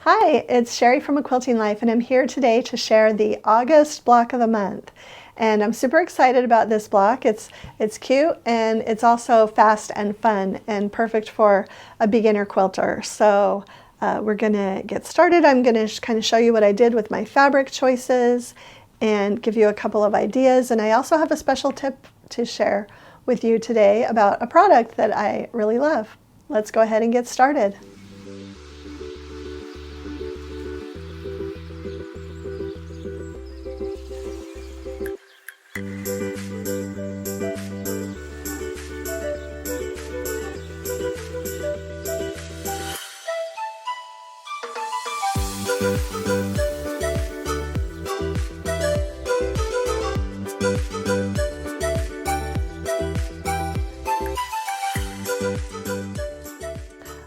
Hi, it's Sherri from A Quilting Life, and I'm here today to share the August block of the month. And I'm super excited about this block. It's cute, and it's also fast and fun and perfect for a beginner quilter. So we're gonna get started. I'm gonna kind of show you what I did with my fabric choices and give you a couple of ideas. And I also have a special tip to share with you today about a product that I really love. Let's go ahead and get started.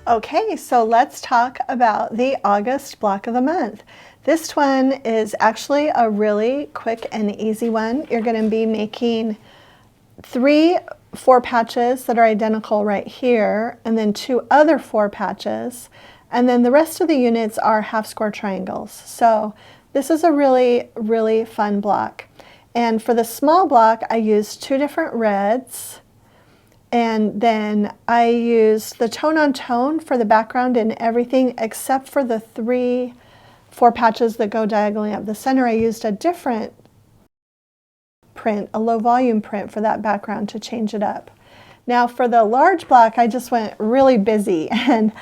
Okay, so let's talk about the August block of the month. This one is actually a really quick and easy one. You're going to be making 3 4 patches that are identical right here, and then 2 other 4 patches, and then the rest of the units are half square triangles. So this is a really fun block. And for the small block, I used 2 different reds. And then I used the tone on tone for the background and everything except for the 3 4 patches that go diagonally up the center. I used a different print, a low volume print for that background to change it up. Now for the large block, I just went really busy, and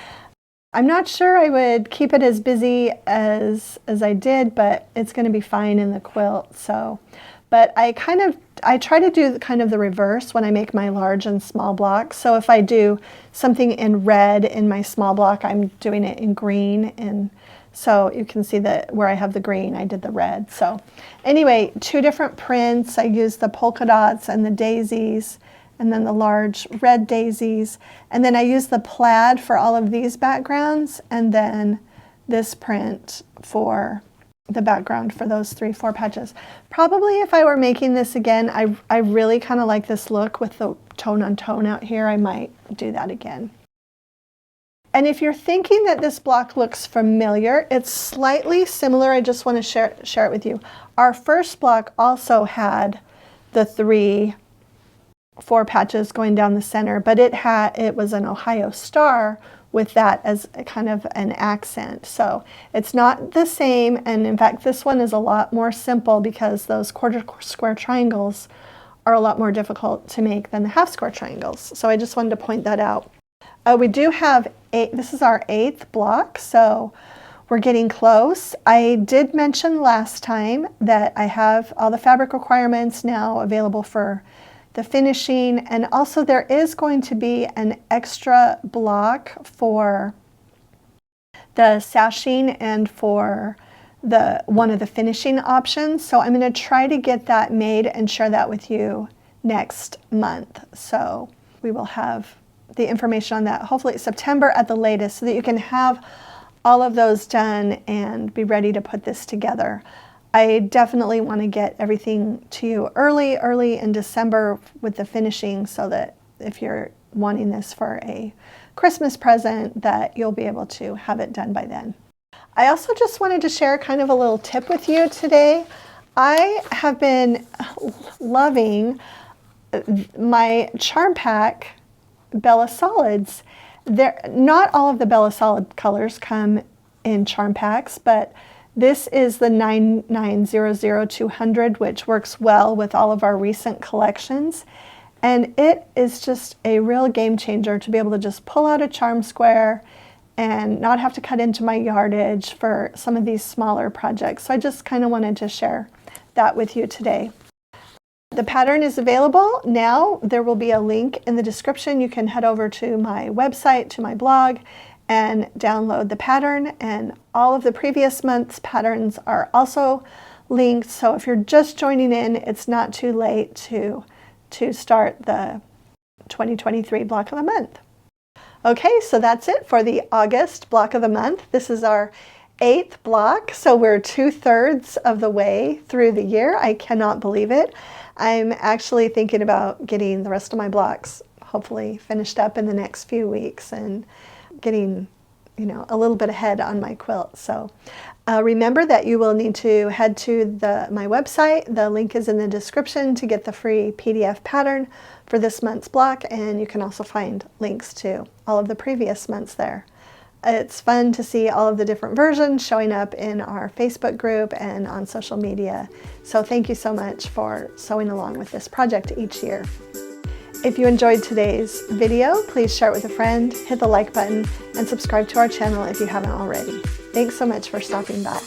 I'm not sure I would keep it as busy as I did, but it's going to be fine in the quilt. So, but I try to do kind of the reverse when I make my large and small blocks. So if I do something in red in my small block, I'm doing it in green. And so you can see that where I have the green, I did the red. So anyway, 2 different prints. I used the polka dots and the daisies, and then the large red daisies. And then I used the plaid for all of these backgrounds, and then this print for the background for those 3 4 patches. Probably if I were making this again, I really kind of like this look with the tone on tone out here. I might do that again. And if you're thinking that this block looks familiar, it's slightly similar. I just want to share it with you. Our first block also had the 3 4 patches going down the center, but it was an Ohio star with that as a kind of an accent. So it's not the same, and in fact this one is a lot more simple because those quarter square triangles are a lot more difficult to make than the half square triangles. So I just wanted to point that out. We do have this is our 8th block, so we're getting close. I did mention last time that I have all the fabric requirements now available for the finishing, and also there is going to be an extra block for the sashing and for one of the finishing options. So I'm going to try to get that made and share that with you next month. So we will have the information on that hopefully September at the latest, so that you can have all of those done and be ready to put this together. I definitely want to get everything to you early in December with the finishing, so that if you're wanting this for a Christmas present, that you'll be able to have it done by then. I also just wanted to share kind of a little tip with you today. I have been loving my Charm Pack Bella Solids. Not all of the Bella Solid colors come in Charm Packs, but this is the 9900200, which works well with all of our recent collections. And it is just a real game changer to be able to just pull out a charm square and not have to cut into my yardage for some of these smaller projects. So I just kind of wanted to share that with you today. The pattern is available now. There will be a link in the description. You can head over to my website, to my blog, and download the pattern, and all of the previous month's patterns are also linked. So if you're just joining in, it's not too late to start the 2023 block of the month. Okay, so that's it for the August block of the month. This is our 8th block, so we're 2/3 of the way through the year. I cannot believe it. I'm actually thinking about getting the rest of my blocks hopefully finished up in the next few weeks and getting a little bit ahead on my quilt. So remember that you will need to head to my website. The link is in the description to get the free PDF pattern for this month's block, and you can also find links to all of the previous months there. It's fun to see all of the different versions showing up in our Facebook group and on social media. So thank you so much for sewing along with this project each year. If you enjoyed today's video, please share it with a friend, hit the like button, and subscribe to our channel if you haven't already. Thanks so much for stopping by.